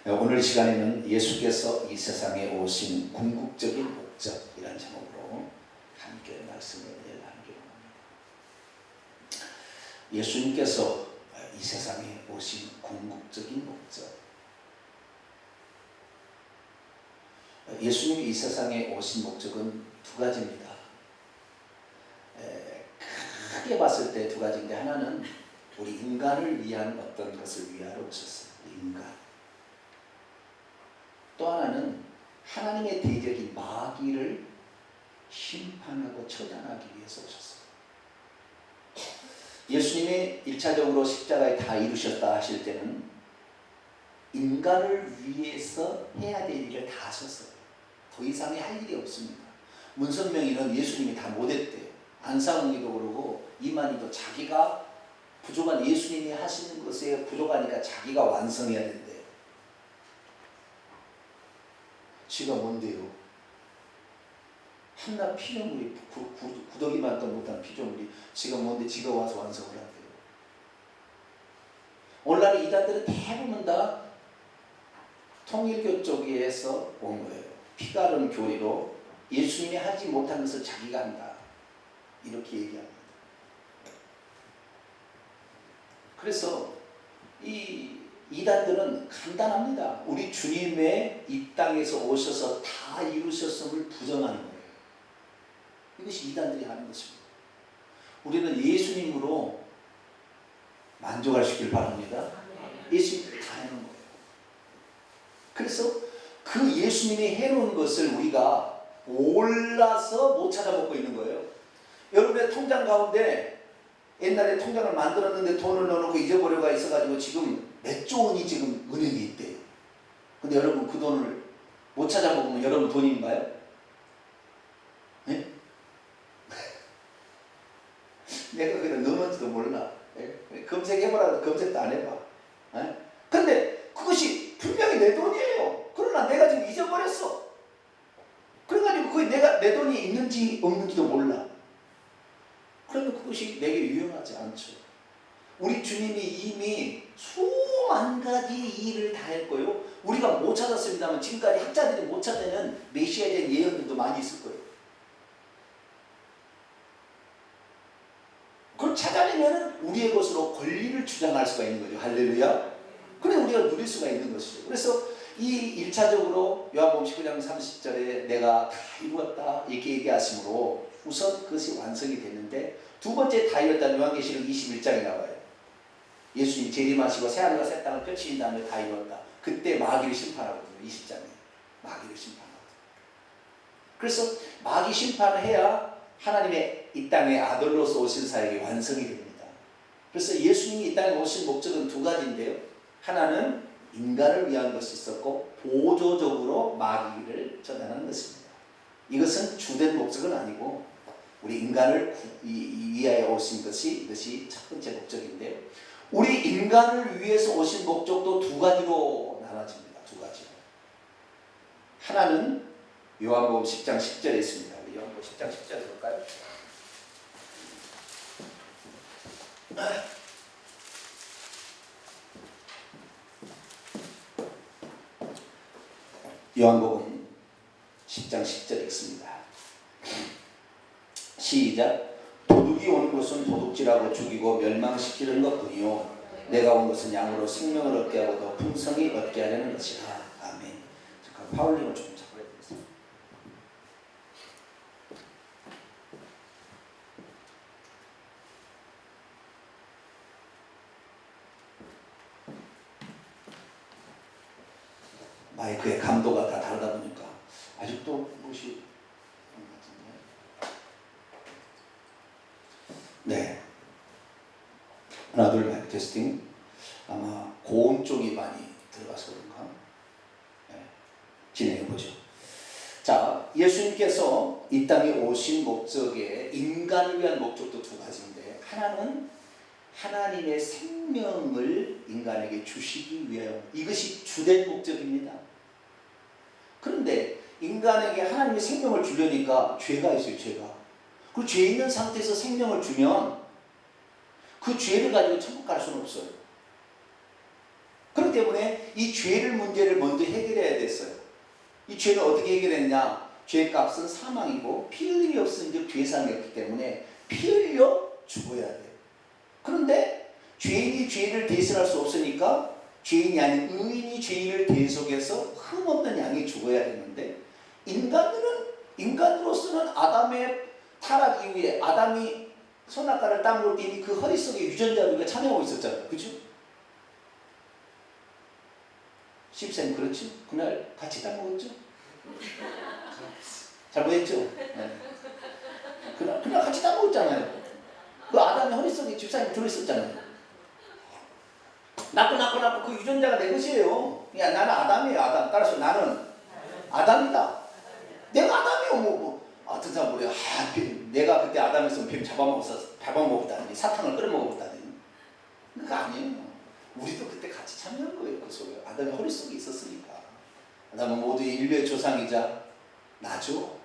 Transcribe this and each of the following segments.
오늘 시간에는 예수께서 이 세상에 오신 궁극적인 목적이라는 제목으로 함께 말씀을 나누기로 합니다. 예수님께서 이 세상에 오신 궁극적인 목적. 예수님이 이 세상에 오신 목적은 두 가지입니다. 크게 봤을 때 두 가지인데, 하나는 우리 인간을 위한 어떤 것을 위하러 오셨어요. 인간. 또 하나는 하나님의 대적인 마귀를 심판하고 처단하기 위해서 오셨어요. 예수님이 1차적으로 십자가에 다 이루셨다 하실 때는 인간을 위해서 해야 될 일을 다 하셨어요. 더 이상의 할 일이 없습니다. 문선명이는 예수님이 다 못했대요. 안상홍이도 그러고 이만희도 자기가 부족한, 예수님이 하시는 것에 부족하니까 자기가 완성해야 된대요. 지가 뭔데요? 한낱 피조물이, 구더기만도 못한 피조물이 지가 뭔데 지가 와서 완성을 한대요. 오늘날 이단들은 대부분 다 통일교 쪽에서 온 거예요. 피가른 교리로 예수님이 하지 못한 것을 자기가 한다, 이렇게 얘기합니다. 그래서 이 이단들은 간단합니다. 우리 주님의 이 땅에서 오셔서 다 이루셨음을 부정하는 거예요. 이것이 이단들이 하는 것입니다. 우리는 예수님으로 만족하시길 바랍니다. 예수님이 다 해놓은 거예요. 그래서 그 예수님이 해놓은 것을 우리가 몰라서 못 찾아먹고 있는 거예요. 여러분의 통장 가운데 옛날에 통장을 만들었는데 돈을 넣어놓고 잊어버려가 있어가지고 지금 몇 조 원이 지금 은행에 있대요. 근데 여러분 그 돈을 못 찾아먹으면 여러분 돈인가요? 네? 내가 그냥 넣었는지도 몰라. 네? 검색해보라고 검색도 안 해봐. 네? 근데 그것이 분명히 내 돈이에요. 그러나 내가 지금 잊어버렸어. 그래가지고 그게 내 돈이 있는지 없는지도 몰라. 그러면 그것이 내게 유용하지 않죠. 우리 주님이 이미 수만 가지 일을 다 했고요. 우리가 못 찾았습니다만 지금까지 학자들이 못 찾는 메시아에 대한 예언들도 많이 있을 거예요. 그걸 찾아내면 우리의 것으로 권리를 주장할 수가 있는 거죠. 할렐루야. 그래 우리가 누릴 수가 있는 것이죠. 그래서 이 1차적으로 요한복음 19장 30절에 내가 다 이루었다 이렇게 얘기하시므로 우선 그것이 완성이 됐는데, 두 번째 다 이뤘다는 요한계시록 21장에 나와요. 예수님이 재림하시고 새하늘과 새 땅을 펼치신 다음에 다 이뤘다. 그때 마귀를 심판하거든요. 20장에 마귀를 심판하거든요. 그래서 마귀 심판을 해야 하나님의 이 땅의 아들로서 오신 사역이 완성이 됩니다. 그래서 예수님이 이 땅에 오신 목적은 두 가지인데요. 하나는 인간을 위한 것이 있었고, 보조적으로 마귀를 처단하는 것입니다. 이것은 주된 목적은 아니고 우리 인간을 위하여 오신 것이, 이것이 첫 번째 목적인데요. 우리 인간을 위해서 오신 목적도 두 가지로 나눠집니다. 두 가지로. 하나는 요한복음 10장 10절에 있습니다. 우리 요한복음 10장 10절에 볼까요? 요한복음 10장 10절에 있습니다. 시작. 도둑이 오는 것은 도둑질하고 죽이고 멸망시키는 것뿐이요 내가 온 것은 양으로 생명을 얻게 하고 더 풍성히 얻게 하려는 것이라. 아멘. 잠깐 파울링을 좀 잡아야 되겠습니다. 마이크의 감도가 다 다르다 보니까 아직도 무엇이 네. 하나 둘 마이크 테스팅. 아마 고음 쪽이 많이 들어가서 그런가? 네. 진행해보죠. 자, 예수님께서 이 땅에 오신 목적에 인간을 위한 목적도 두 가지인데, 하나는 하나님의 생명을 인간에게 주시기 위하여, 이것이 주된 목적입니다. 그런데 인간에게 하나님의 생명을 주려니까 죄가 있어요. 죄가. 그 죄 있는 상태에서 생명을 주면 그 죄를 가지고 천국 갈 수는 없어요. 그렇기 때문에 이 죄를 문제를 먼저 해결해야 됐어요. 이 죄는 어떻게 해결했냐? 죄값은 사망이고 피 흘림이 없으면 죄상이었기 때문에 피 흘려 죽어야 돼요. 그런데 죄인이 죄를 대신할 수 없으니까 죄인이 아닌 의인이 죄인을 대속해서 흠없는 양이 죽어야 되는데, 인간으로서는 아담의 타락 이후에 아담이 선악과를 따먹을 때 이미 그 허리 속에 유전자가 참여하고 있었잖아요. 그죠? 십생 그렇죠? 그날 같이 따먹었죠? 잘못했죠? 네. 그날 같이 따먹었잖아요. 그 아담의 허리 속에 집사님이 들어있었잖아요. 낳고 그 유전자가 내 것이에요. 야, 나는 아담이에요. 아담. 따라서 나는 아담이다. 내가 아담이요. 어떤 사람 그래요. 내가 그때 아담이었으면 뱀 잡아먹었다니, 사탕을 끓여먹었다니. 그거 아니에요. 우리도 그때 같이 참여한 거예요. 그 속에 아담의 허리 속에 있었으니까. 아담은 모두의 인류의 조상이자 나죠.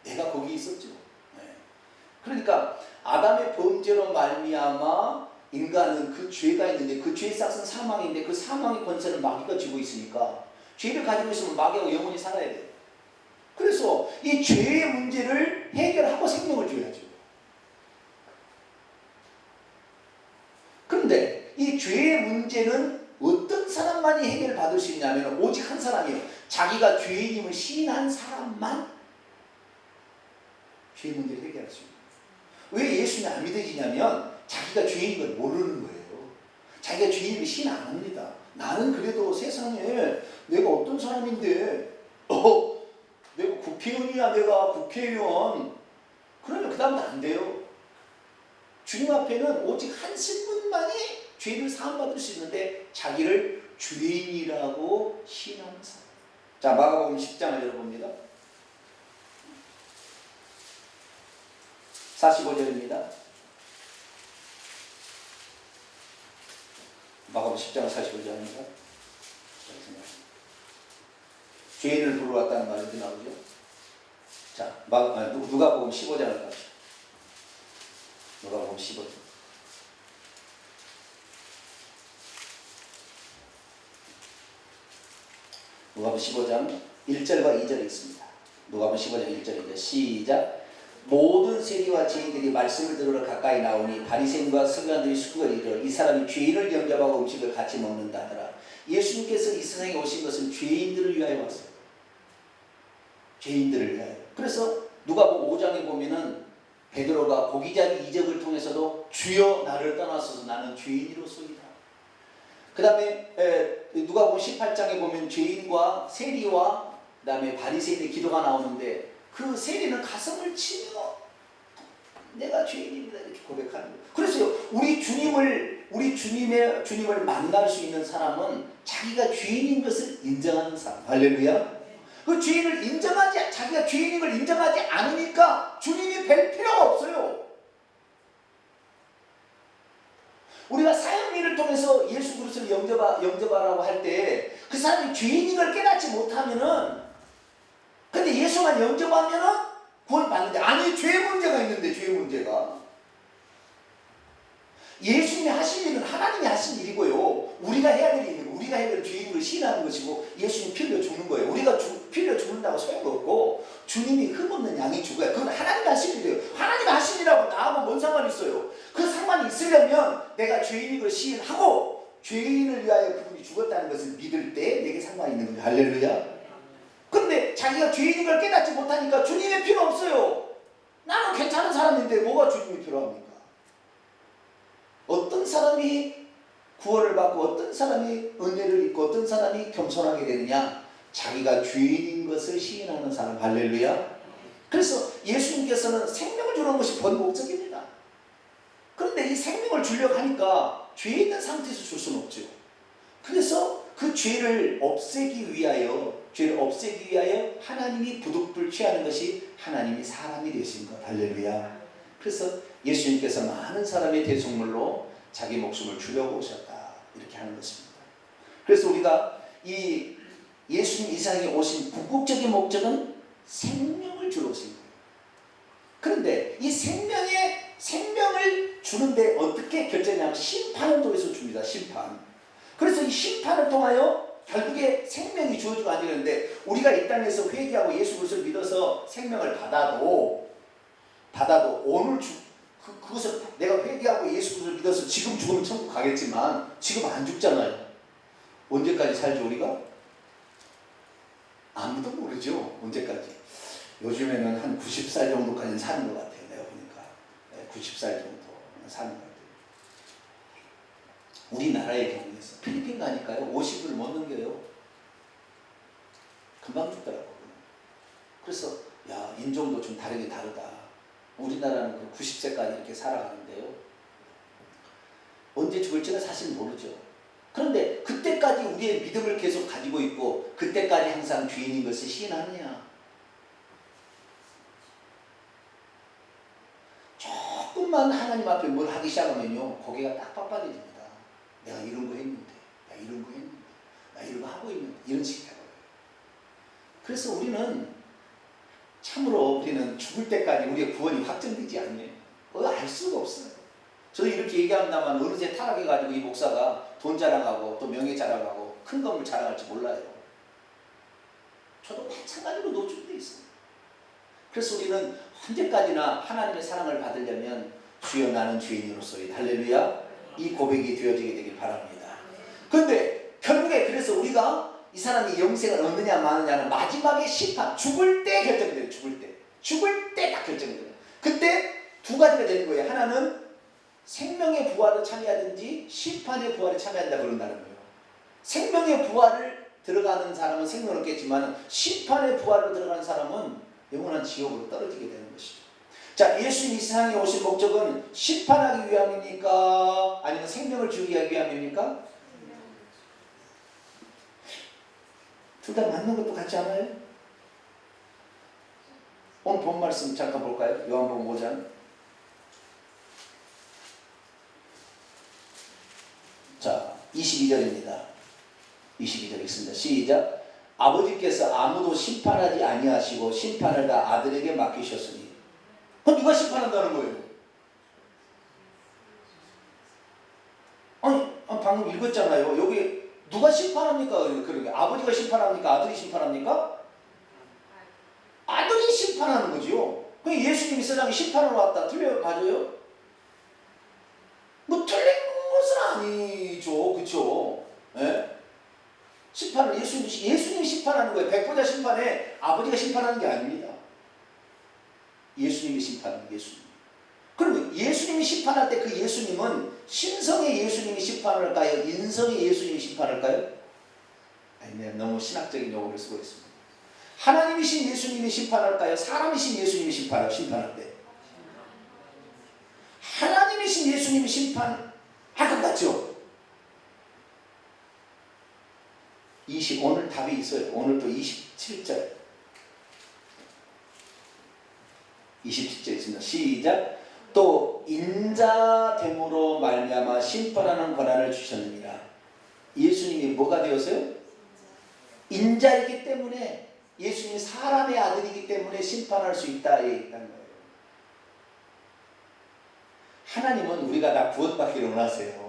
내가 거기 있었죠. 네. 그러니까 아담의 범죄로 말미암아 인간은 그 죄가 있는데, 그 죄의 싹은 사망인데, 그 사망의 권세를 마귀가 쥐고 있으니까 죄를 가지고 있으면 마귀하고 영원히 살아야 돼요. 그래서 이 죄의 문제를 해결하고 생명을 줘야죠. 그런데 이 죄의 문제는 어떤 사람만이 해결받을 수 있냐면 오직 한 사람이에요. 자기가 죄인임을 시인한 사람만 죄의 문제를 해결할 수 있어요. 왜 예수님이 안 믿어지냐면 자기가 죄인인 걸 모르는 거예요. 자기가 죄인임을 시인 안 합니다. 나는 그래도 세상에 내가 어떤 사람인데 내가 국회의원이야. 내가 국회의원. 그러면 그 다음부터 안 돼요. 주님 앞에는 오직 한 신분만이 죄를 사함받을 수 있는데 자기를 죄인이라고 시인하는 사람. 자, 마가복음 10장을 열어봅니다. 45절입니다. 마가복음 10장 45절입니다. 죄인을 부르러 왔다는 말이 어디 나오죠? 자, 누가복음 15장을 갑시다. 누가복음 15장. 누가복음 15장 1절과 2절에 있습니다. 누가복음 15장 1절입니다. 시작. 모든 세리와 죄인들이 말씀을 들으러 가까이 나오니 바리새인과 서기관들이 수군을 이르러 이 사람이 죄인을 영접하고 음식을 같이 먹는다 하더라. 예수님께서 이 세상에 오신 것은 죄인들을 위하여 왔어요. 죄인들을 위하여. 그래서 누가복음 5장에 보면은 베드로가 고기잡이 이적을 통해서도 주여 나를 떠나소서 나는 죄인이로소이다. 그 다음에 누가복음 18장에 보면 죄인과 세리와 그 다음에 바리새인의 기도가 나오는데 그 세리는 가슴을 치며 내가 죄인입니다 이렇게 고백하는 거예요. 그래서 우리 주님을 만날 수 있는 사람은 자기가 죄인인 것을 인정하는 사람. 할렐루야. 그 죄인을 자기가 죄인인 걸 인정하지 않으니까 주님이 뵐 필요가 없어요. 우리가 사형리를 통해서 예수 그리스도를 영접하라고 할 때 그 사람이 죄인인 걸 깨닫지 못하면은, 근데 예수만 영접하면은 구원받는데, 아니 죄 문제가 있는데, 죄 문제가 예수님이 하신 일은 하나님이 하신 일이고요. 우리가 해야 될 일은 우리가 해야 될 죄인을 시인하는 것이고 예수님 피 흘려 죽는 거예요. 우리가 피 흘려 죽는다고 소용없고 주님이 흠없는 양이 죽어야, 그건 하나님이 하신 일이에요. 하나님이 하신 일하고 나하고 뭔 상관이 있어요. 그 상관이 있으려면 내가 죄인인 걸 시인하고 죄인을 위하여 그분이 죽었다는 것을 믿을 때 내게 상관이 있는 거예요. 할렐루야. 근데 자기가 죄인인 걸 깨닫지 못하니까 주님의 필요 없어요. 나는 괜찮은 사람인데 뭐가 주님이 필요합니까? 어떤 사람이 구원을 받고 어떤 사람이 은혜를 입고 어떤 사람이 겸손하게 되느냐? 자기가 죄인인 것을 시인하는 사람. 할렐루야. 그래서 예수님께서는 생명을 주는 것이 본 목적입니다. 그런데 이 생명을 주려고 하니까 죄 있는 상태에서 줄 수는 없죠. 그래서 그 죄를 없애기 위하여 하나님이 부득불 취하는 것이 하나님이 사람이 되신 것. 할렐루야. 그래서 예수님께서 많은 사람의 대속물로 자기 목숨을 주려고 오셨다 이렇게 하는 것입니다. 그래서 우리가 이 예수님 이 세상에 오신 궁극적인 목적은 생명을 주러 오신 거예요. 그런데 이 생명을 주는데 어떻게 결정하냐면 심판을 통해서 줍니다. 심판. 그래서 이 심판을 통하여 결국에 생명이 주어지고 안 되는데, 우리가 이 땅에서 회개하고 예수 그리스도를 믿어서 생명을 받아도 오늘 그것을 내가 회개하고 예수 그리스도를 믿어서 지금 죽으면 천국 가겠지만 지금 안 죽잖아요. 언제까지 살죠 우리가? 아무도 모르죠. 언제까지. 요즘에는 한 90살 정도까지는 사는 것 같아요. 내가 보니까 90살 정도 사는 것 같아요. 우리나라의 경우에서 필리핀 가니까요 50을 못 넘겨요. 금방 죽더라고요. 그래서 야, 인종도 좀 다르다. 우리나라는 그 90세까지 이렇게 살아가는데요, 언제 죽을지는 사실 모르죠. 그런데 그때까지 우리의 믿음을 계속 가지고 있고 그때까지 항상 주인인 것을 시인하느냐. 조금만 하나님 앞에 뭘 하기 시작하면요 고개가 딱 빳빳해집니다. 내가 이런 거 했는데, 나 이런 거 하고 있는데, 이런 식이 되거든요. 그래서 우리는 죽을 때까지 우리의 구원이 확정되지 않네요. 알 수가 없어요. 저도 이렇게 얘기합니다만 어느새 타락해가지고 이 목사가 돈 자랑하고 또 명예 자랑하고 큰 건물 자랑할지 몰라요. 저도 마찬가지로 노출되어 있습니다. 그래서 우리는 언제까지나 하나님의 사랑을 받으려면 주여 나는 죄인으로서의 할렐루야, 이 고백이 되어지게 되길 바랍니다. 그런데 결국에 그래서 우리가 이 사람이 영생을 얻느냐 마느냐는 마지막에 심판, 죽을 때 결정돼요. 죽을 때 딱 결정돼요. 그때 두 가지가 되는 거예요. 하나는 생명의 부활에 참여하든지 심판의 부활에 참여한다 그런다는 거예요. 생명의 부활을 들어가는 사람은 생명을 얻겠지만 심판의 부활로 들어가는 사람은 영원한 지옥으로 떨어지게 되는 것이죠. 자, 예수님 이 세상에 오신 목적은 심판하기 위함입니까? 아니면 생명을 주기 위함입니까? 둘 다 맞는 것도 같지 않아요? 오늘 본 말씀 잠깐 볼까요? 요한복음 5장. 자, 22절입니다. 22절 읽습니다. 시작. 아버지께서 아무도 심판하지 아니하시고 심판을 다 아들에게 맡기셨으니. 그럼 누가 심판한다는 거예요? 아니, 방금 읽었잖아요. 여기 누가 심판합니까? 그러게 아버지가 심판합니까? 아들이 심판합니까? 아들이 심판하는 거지요. 그러니까 예수님이 세상에 심판하러 왔다. 틀려요? 맞아요? 뭐 틀린 것은 아니죠. 그렇죠? 예? 심판을 예수님이 심판하는 거예요. 백보자 심판에 아버지가 심판하는 게 아닙니다. 예수님이 심판하는 예수님. 그러면 예수님이 심판할 때 그 예수님은 신성의 예수님이 심판을 할까요? 인성의 예수님이 심판할까요? 아니면 너무 신학적인 용어를 쓰고 있습니다. 하나님이신 예수님이 심판할까요? 사람이신 예수님이 심판할 때? 하나님이신 예수님이 심판할 것 같죠? 오늘 답이 있어요. 오늘 또 27절. 27절 있습니다. 시작. 또 인자됨으로 말미암아 심판하는 권한을 주셨느니라. 예수님이 뭐가 되었어요? 인자이기 때문에, 예수님이 사람의 아들이기 때문에 심판할 수 있다는 거예요. 하나님은 우리가 다 구원받기를 원하세요.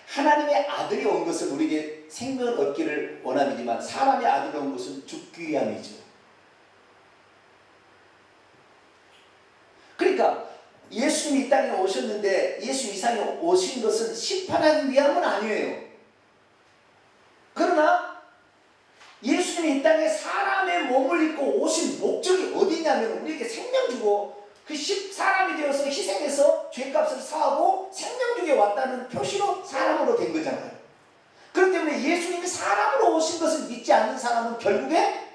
하나님의 아들이 온 것은 우리에게 생명을 얻기를 원함이지만 사람의 아들이 온 것은 죽기 위함이죠. 그러니까 예수님이 이 땅에 오셨는데 예수님 이 땅에 오신 것은 심판하기 위함은 아니에요. 그러나 예수님이 이 땅에 사람의 몸을 입고 오신 목적이 어디냐면 우리에게 생명 주고 사람이 되어서 희생해서 죄값을 사하고 생명 주게 왔다는 표시로 사람으로 된 거잖아요. 그렇기 때문에 예수님이 사람으로 오신 것을 믿지 않는 사람은 결국에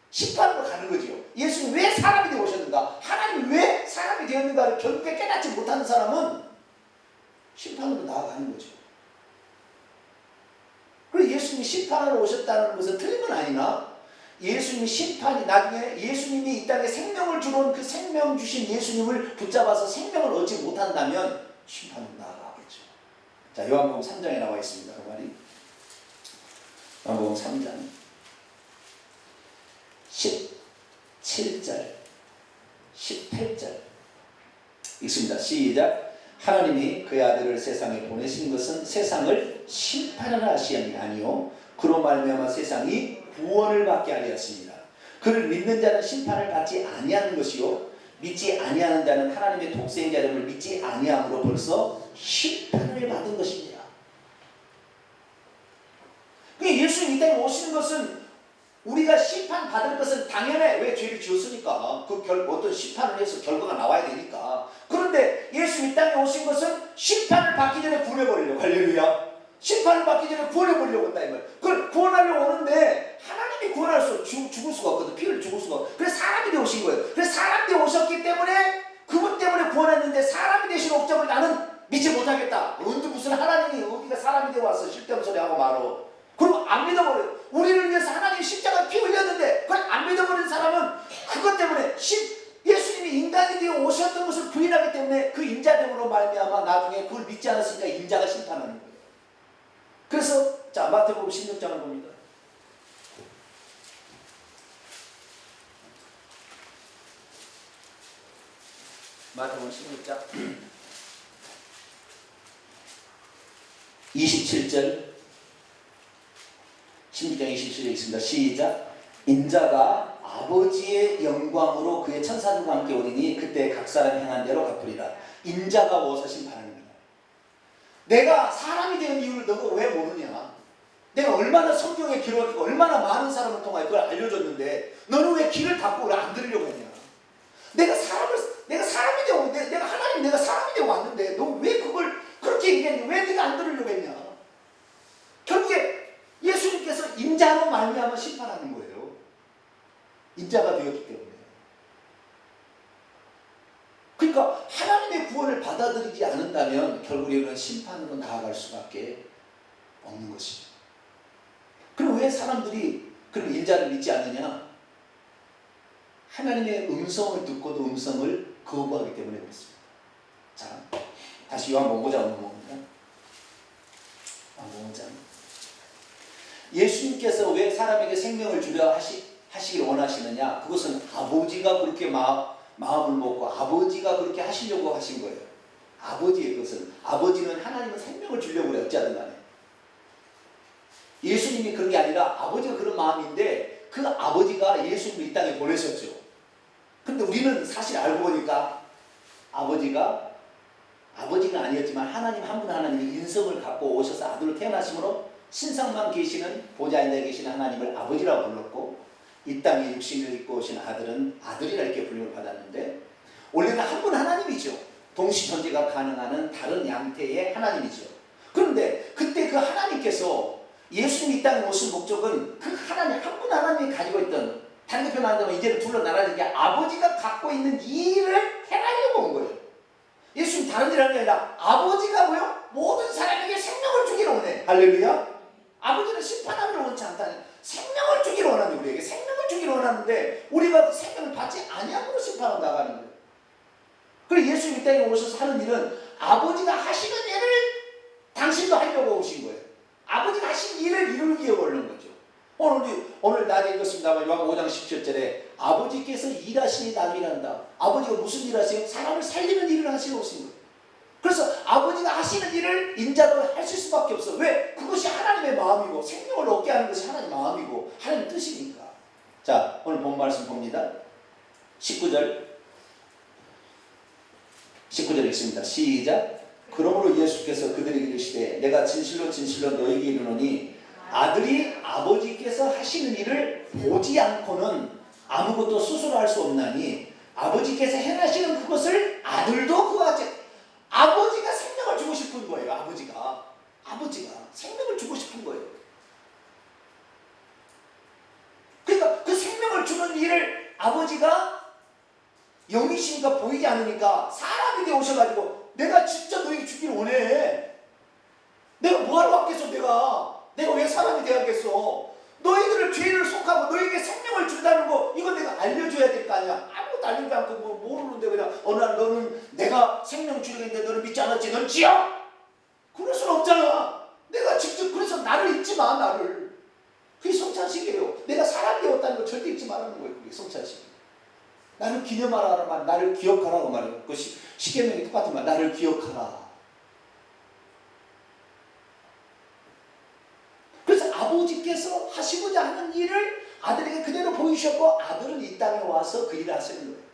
심판으로 가는 거죠. 예수님 왜 사람이 되어 오셨는가? 하나님 왜 사람이 되었는가를 결국에 깨닫지 못하는 사람은 심판으로 나아가는 거죠. 그리고 예수님이 심판하러 오셨다는 것은 틀린 건 아니나 예수님이 나중에 예수님이 이 땅에 생명을 주는 그 생명 주신 예수님을 붙잡아서 생명을 얻지 못한다면 심판으로 나아가겠죠. 자, 요한복음 3장에 나와 있습니다. 그 말이 요한복음 3장 17절 18절 읽습니다. 시작. 하나님이 그의 아들을 세상에 보내신 것은 세상을 심판하라 하시니 아니요 그로 말미암아 세상이 구원을 받게 하려 하십니다. 그를 믿는 자는 심판을 받지 아니하는 것이요 믿지 아니하는 자는 하나님의 독생자 이름을 믿지 아니함으로 벌써 심판을 받은 것입니다. 예수님 이 땅에 오시는 것은 우리가 심판받을 것은 당연해. 왜? 죄를 지었으니까. 어떤 심판을 해서 결과가 나와야 되니까. 그런데 예수 이 땅에 오신 것은 심판을 받기 전에 구원해버리려고. 할렐루야. 심판을 받기 전에 구원해버리려고 한다 이 말. 그걸 구원하려고 오는데 하나님이 구원할 수 죽을 수가 없거든. 피를 죽을 수가 없어. 그래서 사람이 되어 오신 거예요. 그래서 사람이 되어 오셨기 때문에 그분 때문에 구원했는데 사람이 되신 목적을 나는 믿지 못하겠다. 언제 무슨 하나님이 어디가 사람이 되어 와서 쓸데없는 소리 하고 말어. 그리고 안 믿어버려요. 우리를 위해서 하나님 십자가 피 흘렸는데 그걸 안 믿어버리는 사람은 그것 때문에 예수님이 인간이 되어 오셨던 것을 부인하기 때문에 그 인자됨으로 말미암아 나중에 그걸 믿지 않았으니까 인자가 심판하는 거예요. 그래서 자 마태복음 16장을 봅니다. 마태복음 16장 27절 16장 27절에 있습니다. 시작. 인자가 아버지의 영광으로 그의 천사들과 함께 오리니 그때 각 사람 행한 대로 갚으리라. 인자가 오셔 심판합니다. 내가 사람이 된 이유를 너가 왜 모르냐? 내가 얼마나 성경에 기록하고 얼마나 많은 사람을 통하여 그걸 알려줬는데 너는 왜 귀를 닫고 그걸 안 들으려고 했냐? 내가 사람이 되고 내가 하나님 내가 사람이 되고 왔는데 너 왜 그걸 그렇게 얘기했냐? 왜 네가 안 들으려고 했냐? 결국에 예수님께서 인자로 말미암아 심판하는 거예요. 인자가 되었기 때문에. 그러니까 하나님의 구원을 받아들이지 않는다면 결국 우리는 심판으로 나아갈 수밖에 없는 것이죠. 그럼 왜 사람들이 그럼 인자를 믿지 않느냐? 하나님의 음성을 듣고도 음성을 거부하기 때문에 그렇습니다. 자, 다시 요한복음 5장 넘어갑니다. 요한복음 5장. 예수님께서 왜 사람에게 생명을 주려 하시길 원하시느냐? 그것은 아버지가 그렇게 마음을 먹고 아버지가 그렇게 하시려고 하신 거예요. 아버지의 것은 아버지는 하나님은 생명을 주려고 그래 어찌하든 간에. 예수님이 그런 게 아니라 아버지가 그런 마음인데 그 아버지가 예수님을 이 땅에 보내셨죠. 근데 우리는 사실 알고 보니까 아버지가 아니었지만 하나님 한 분 하나님이 인성을 갖고 오셔서 아들로 태어나심으로 신상만 계시는 보좌인에 계시는 하나님을 아버지라고 불렀고 이 땅에 육신을 입고 오신 아들은 아들이라 이렇게 불림을 받았는데 원래는 한 분 하나님이죠. 동시 존재가 가능한 다른 양태의 하나님이죠. 그런데 그때 그 하나님께서 예수님 이 땅에 오신 목적은 그 하나님 한 분 하나님이 가지고 있던 다른 표현 한다면 이제는 둘러 나라는 게 아버지가 갖고 있는 이 일을 해가려고 온 거예요. 예수님 다른 일 하는 게 아니라 아버지가 뭐요? 모든 사람에게 생명을 주기로 원해. 할렐루야. 아버지는 심판하기를 원치 않다니 생명을 주기로 원하는데 우리에게 생명을 주기로 원하는데 우리가 생명을 받지 아니함으로 심판을 나가는 거예요. 그리고 예수님 이 땅에 오셔서 하는 일은 아버지가 하시는 일을 당신도 하려고 오신 거예요. 아버지가 하신 일을 이루기 위해 오는 거죠. 오늘 낮에 읽었습니다만 요한복음 5장 17절에 아버지께서 일하시니 나도 일한다. 아버지가 무슨 일 하세요? 사람을 살리는 일을 하시러 오신 거예요. 그래서 아버지가 하시는 일을 인자로 하실 수밖에 없어. 왜? 그것이 하나님의 마음이고 생명을 얻게 하는 것이 하나님의 마음이고 하나님의 뜻이니까. 자, 오늘 본 말씀 봅니다. 19절 읽습니다. 시작. 그러므로 예수께서 그들에게 이르시되 내가 진실로 진실로 너희에게 이르노니 아들이 아버지께서 하시는 일을 보지 않고는 아무것도 스스로 할 수 없나니 아버지께서 행하시는 그것을 아들도 그하지. 아버지가 생명을 주고 싶은 거예요. 아버지가 생명을 주고 싶은 거예요. 그러니까 그 생명을 주는 일을 아버지가 영이시니까 보이지 않으니까 사람이 되어 오셔가지고 내가 진짜 너에게 주기를 원해. 내가 뭐하러 왔겠어. 내가 왜 사람이 되었겠어. 너희들을 죄를 속하고 너희에게 생명을 준다는 거 이거 내가 알려줘야 될 거 아니야. 아무것도 알려주지 않고 뭐 모르는데 그냥 어느 날 너는 내가 생명 주려고 했는데 너는 믿지 않았지. 넌 지옥! 그럴 수는 없잖아. 내가 직접 그래서 나를 잊지 마. 나를. 그게 성찬식이에요. 내가 사람 되었다는 거 절대 잊지 말라는 거예요. 그게 성찬식. 나를 기념하라고 말, 나를 기억하라고 말해요. 그 십계명이 똑같은 말. 나를 기억하라. 그래서 아버지께서 하시고자 하는 일을 아들에게 그대로 보이셨고 아들은 이 땅에 와서 그 일을 하시는 거예요.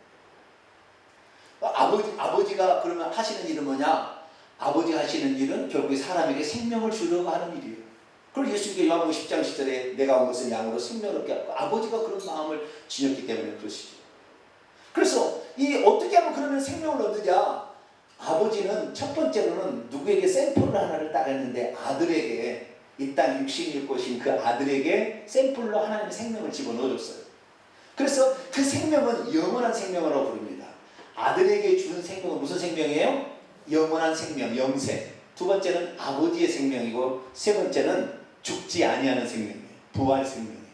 아버지가 그러면 하시는 일은 뭐냐? 아버지 하시는 일은 결국에 사람에게 생명을 주려고 하는 일이에요. 그걸 예수님께 요한복음 10장 10절에 내가 온 것은 양으로 생명을 얻게 하고 아버지가 그런 마음을 지녔기 때문에 그러시죠. 그래서 이 어떻게 하면 그러면 생명을 얻느냐? 아버지는 첫 번째로는 누구에게 샘플을 하나를 따랐는데 아들에게 이 땅 육신일 것인 그 아들에게 샘플로 하나님의 생명을 집어넣어줬어요. 그래서 그 생명은 영원한 생명으로 부릅니다. 아들에게 주는 생명은 무슨 생명이에요? 영원한 생명, 영생. 두 번째는 아버지의 생명이고 세 번째는 죽지 아니하는 생명이에요. 부활 생명이에요.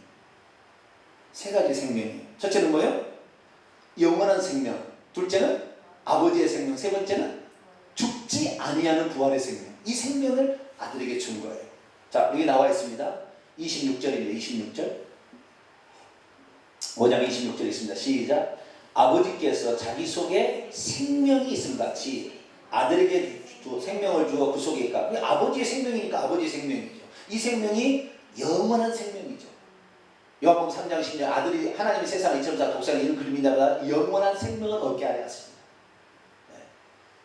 세 가지 생명이에요. 첫째는 뭐예요? 영원한 생명. 둘째는 아버지의 생명. 세 번째는 죽지 아니하는 부활의 생명. 이 생명을 아들에게 준 거예요. 자, 여기 나와 있습니다. 26절입니다. 26절. 5장 26절에 있습니다. 시작. 아버지께서 자기 속에 생명이 있음 같이 아들에게 생명을 주어 그 속에 있다. 아버지의 생명이니까 아버지의 생명이죠. 이 생명이 영원한 생명이죠. 요한복음 3장 10절 아들이 하나님이 세상을 이처럼 독생을 이룬 그림이냐보다 영원한 생명을 얻게 하려 하십니다.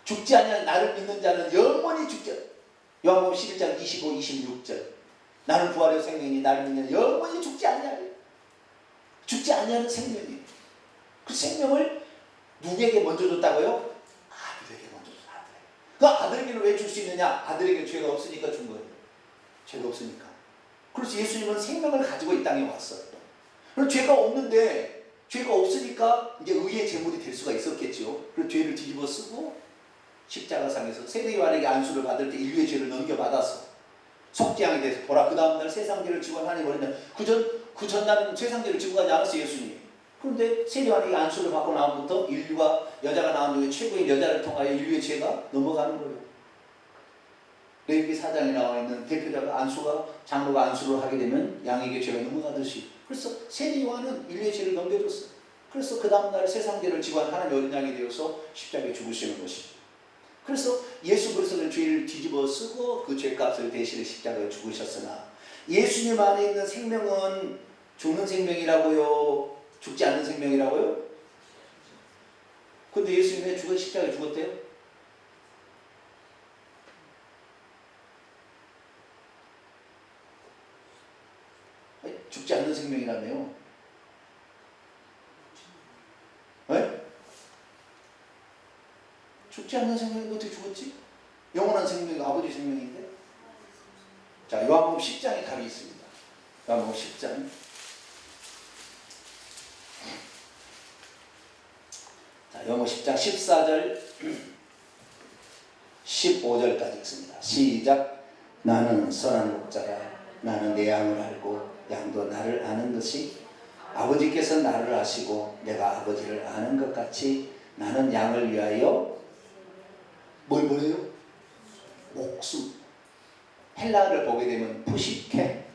죽지 아니한 나를 믿는 자는 영원히 죽지. 요한복음 11장 25, 26절 나는 부활의 생명이니 나를 믿는 영원히 죽지 아니하리. 죽지 아니하는 생명이에요. 그 생명을 누구에게 먼저 줬다고요? 아들에게 먼저 줬어요. 그 아들에게는 왜 줄 수 있느냐? 아들에게 죄가 없으니까 준 거예요. 죄가 없으니까. 그래서 예수님은 생명을 가지고 이 땅에 왔어요. 그럼 죄가 없는데 죄가 없으니까 이제 의의 제물이 될 수가 있었겠죠. 그래서 죄를 뒤집어 쓰고 십자가상에서 세례요한에게 안수를 받을 때 인류의 죄를 넘겨받아서 속죄양이 돼서 보라 그 다음날 세상죄를 지고 하나님 버린다. 그 전날은 세상죄를 지고 가지 않았어요 예수님이. 그런데 세례요한에게 안수를 받고 나면부터 인류가 여자가 나온 중에 최고인 여자를 통하여 인류의 죄가 넘어가는 거예요. 레위기 4장에 나와 있는 대표자가 안수가 장로가 안수를 하게 되면 양에게 죄가 넘어가듯이 그래서 세례요한은 인류의 죄를 넘겨줬어요. 그래서 그 다음날 세상죄를 지고 한 하나님의 어린 양이 되어서 십자가에 죽으시는 것이죠. 그래서 예수 그리스도는 죄를 뒤집어 쓰고 그 죄값을 대신해 십자가에 죽으셨으나 예수님 안에 있는 생명은 죽는 생명이라고요? 죽지 않는 생명이라고요? 근데 예수님이 왜 십자가에 죽었대요? 아니, 죽지 않는 생명이라며요? 네? 죽지 않는 생명이 어떻게 죽었지? 영원한 생명이 아버지 생명인데? 자, 요한복음 10장에 답이 있습니다. 요한복음 10장. 자, 요한복음 10장 14절 15절까지 있습니다. 시작. 나는 선한 목자라. 나는 내 양을 알고 양도 나를 아는 것이 아버지께서 나를 아시고 내가 아버지를 아는 것 같이 나는 양을 위하여 뭘 보내요? 목숨. 헬라어를 보게 되면 푸시케.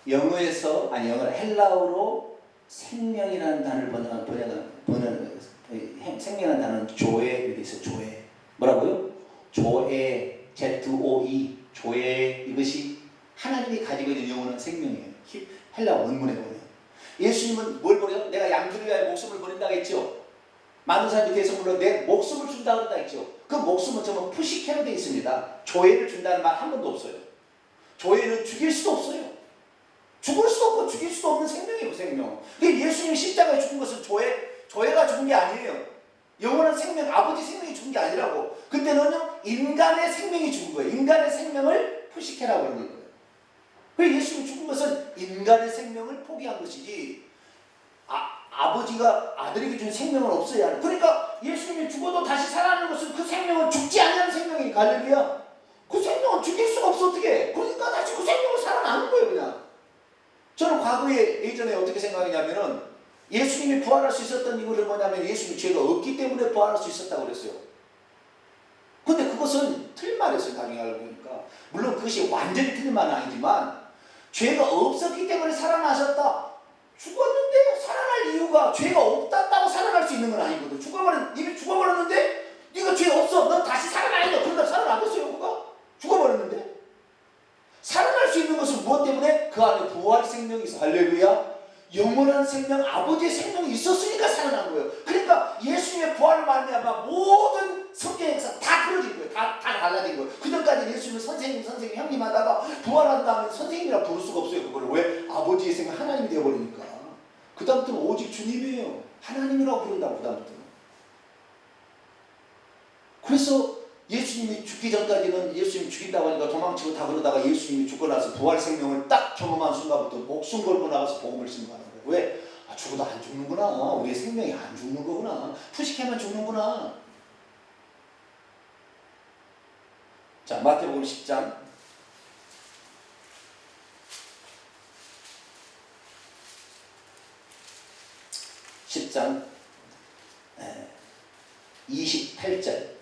영어에서 헬라어로 생명이라는 단어를 번역하는 생명이라는 단어는 조에 이렇게 있어요. 조에. 뭐라고요? 조에 ZOE 조에 이것이 하나님이 가지고 있는 영원한 생명이에요. 헬라 원문에 보면 예수님은 뭘 버려요? 내가 양들을 위하여 목숨을 버린다고 했죠. 많은 사람이 대성물로 내 목숨을 준다고 했다 했죠. 그 목숨은 전부 푸시케로 되어 있습니다. 조회를 준다는 말 한 번도 없어요. 조회는 죽일 수도 없어요. 죽을 수도 없고 죽일 수도 없는 생명이에요. 생명. 근데 예수님이 십자가에 죽은 것은 조회가 죽은 게 아니에요. 영원한 생명, 아버지 생명이 죽은 게 아니라고. 그때는요 인간의 생명이 죽은 거예요. 인간의 생명을 푸시케라고 하는 거예요. 그래서 예수님이 죽은 것은 인간의 생명을 포기한 것이지 아버지가 아들에게 준 생명은 없어야 하는. 그러니까 예수님이 죽어도 다시 살아나는 것은 그 생명은 죽지 않는 생명이니까. 할렐루야. 그 생명은 죽일 수가 없어. 어떻게. 그러니까 다시 그 생명을 살아나는 거예요 그냥. 저는 과거에 예전에 어떻게 생각했냐면은 예수님이 부활할 수 있었던 이유는 뭐냐면 예수님이 죄가 없기 때문에 부활할 수 있었다고 그랬어요. 근데 그것은 틀린 말이었어요. 나중에 알고 보니까. 물론 그것이 완전히 틀린 말은 아니지만 죄가 없었기 때문에 살아나셨다. 죽었는데 살아날 이유가 죄가 없다고 살아날 수 있는 건 아니거든. 이미 죽어버렸는데 너 죄 없어. 너 다시 살아나야 돼. 그러다 살아나겠어요, 그가? 죽어버렸는데. 살아날 수 있는 것은 무엇 때문에? 그 안에 부활 생명이 있어. 할렐루야. 영원한 생명, 아버지의 생명이 있었으니까 살아난 거예요. 그러니까 예수님의 부활을 말미암아 모든 성경에서 다 틀어진 거예요. 다 달라진 거예요. 그전까지 예수님은 선생님 형님 하다가 부활한 다음에 선생님이라 부를 수가 없어요. 그걸 왜? 아버지의 생명, 하나님이 되어버리니까. 그 다음부터는 오직 주님이에요. 하나님이라고 부른다고. 그 다음부터는. 그래서 예수님이 죽기 전까지는 예수님 죽인다고 하니까 도망치고 다 그러다가 예수님이 죽고 나서 부활 생명을 딱 경험한 순간부터 목숨 걸고 나가서 복음을 증거하는 거예요. 왜? 아, 죽어도 안 죽는구나. 우리의 생명이 안 죽는 거구나. 푸시케만 죽는구나. 자, 마태복음 10장 28절.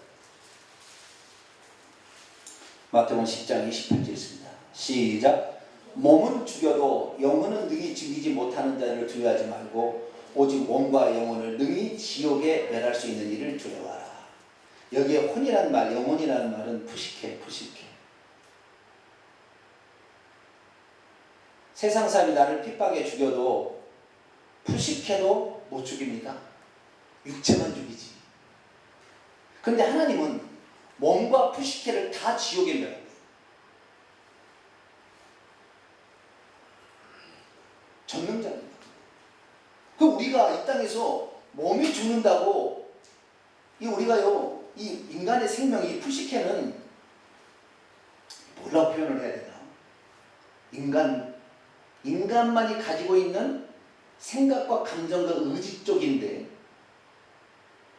마태복음 10장 28절 있습니다. 시작. 몸은 죽여도 영혼은 능히 죽이지 못하는 자를 두려워하지 말고 오직 몸과 영혼을 능히 지옥에 멸할 수 있는 일을 두려워하라. 여기에 혼이란 말, 영혼이라는 말은 푸시케. 세상 사람이 나를 핍박해 죽여도 푸시케도 못 죽입니다. 육체만 죽이지. 그런데 하나님은 몸과 푸시케를 다 지옥에 멸합니다. 전능자입니다. 그 우리가 이 땅에서 몸이 죽는다고 우리가요, 이 인간의 생명이 푸시케는 뭐라고 표현을 해야 되나? 인간만이 가지고 있는 생각과 감정과 의지 쪽인데,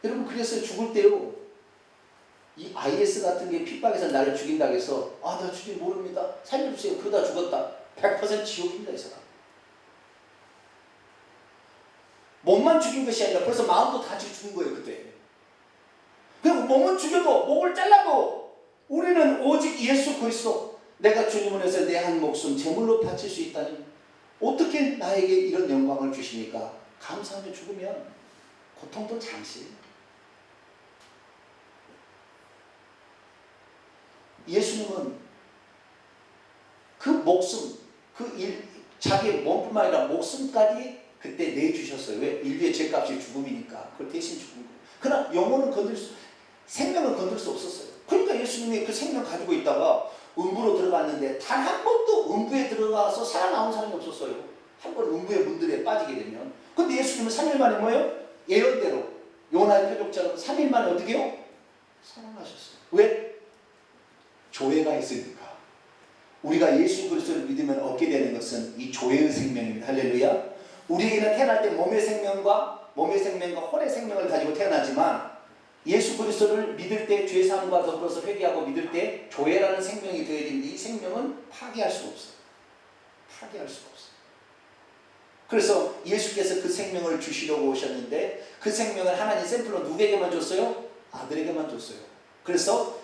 여러분, 그래서 죽을 때요, 이 IS 같은 게 핍박해서 나를 죽인다고 해서 나 죽인 모릅니다. 살려주세요. 그러다 죽었다. 100% 지옥입니다, 이 사람. 몸만 죽인 것이 아니라 벌써 마음도 다 죽은 거예요, 그때. 그리고 몸은 죽여도, 목을 잘라도 우리는 오직 예수 그리스도, 내가 주님을 위해서 내 한 목숨 제물로 바칠 수 있다니 어떻게 나에게 이런 영광을 주십니까? 감사하며 죽으면 고통도 잠시. 예수님은 그 목숨, 자기 몸뿐만 아니라 목숨까지 그때 내주셨어요. 왜? 인류의 죄값이 죽음이니까. 그걸 대신 죽은 거예요. 그러나 영혼은 생명을 건들 수 없었어요. 그러니까 예수님이 그 생명 가지고 있다가 음부로 들어갔는데 단 한 번도 음부에 들어가서 살아나온 사람이 없었어요. 한 번 음부의 문들에 빠지게 되면. 근데 예수님은 3일 만에 뭐예요? 예언대로 요나의 표적처럼 3일 만에 어떻게 해요? 살아나셨어요. 왜? 조회가 있으니까. 우리가 예수 그리스도를 믿으면 얻게 되는 것은 이 조회의 생명입니다. 할렐루야. 우리에게는 태어날 때 몸의 생명과 혼의 생명을 가지고 태어나지만 예수 그리스도를 믿을 때 죄사함과 더불어서 회개하고 믿을 때 조회라는 생명이 되어지는데 이 생명은 파괴할 수가 없어요. 파괴할 수가 없어요. 그래서 예수께서 그 생명을 주시려고 오셨는데 그 생명을 하나님 샘플로 누구에게만 줬어요? 아들에게만 줬어요. 그래서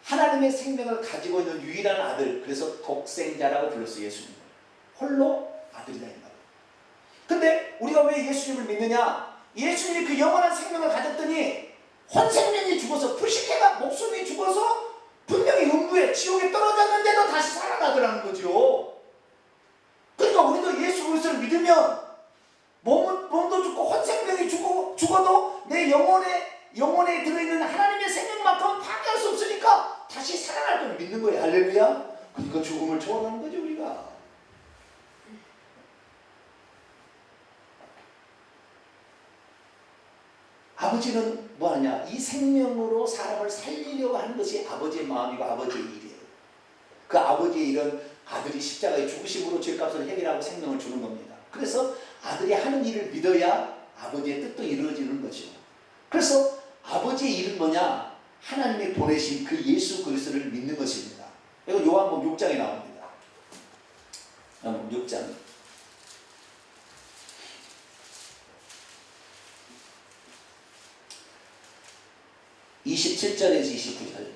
하나님의 생명을 가지고 있는 유일한 아들, 그래서 독생자라고 불렀어요. 예수님을. 홀로 아들이다 이 말이에요. 근데 우리가 왜 예수님을 믿느냐? 예수님이 그 영원한 생명을 가졌더니 혼생명이 죽어서, 푸시케가 목숨이 죽어서 분명히 음부에 지옥에 떨어졌는데도 다시 살아나더라는 거죠. 그러니까 우리도 예수 그리스도를 믿으면 몸도 죽고 혼생명이 죽어도 내 영혼에 들어있는 하나님의 생명만큼 파괴할 수 없으니까 다시 살아날 걸 믿는 거예요. 할렐루야. 그러니까 죽음을 초월하는 거죠, 우리가. 아버지는 뭐하냐? 이 생명으로 사람을 살리려고 하는 것이 아버지의 마음이고 아버지의 일이에요. 그 아버지의 일은 아들이 십자가의 죽으심으로 죄값을 해결하고 생명을 주는 겁니다. 그래서 아들이 하는 일을 믿어야 아버지의 뜻도 이루어지는 거죠. 그래서 아버지의 일은 뭐냐? 하나님이 보내신 그 예수 그리스도를 믿는 것입니다. 이거 요한복음 6장에 나옵니다. 요한복음 6장 27절에서 29절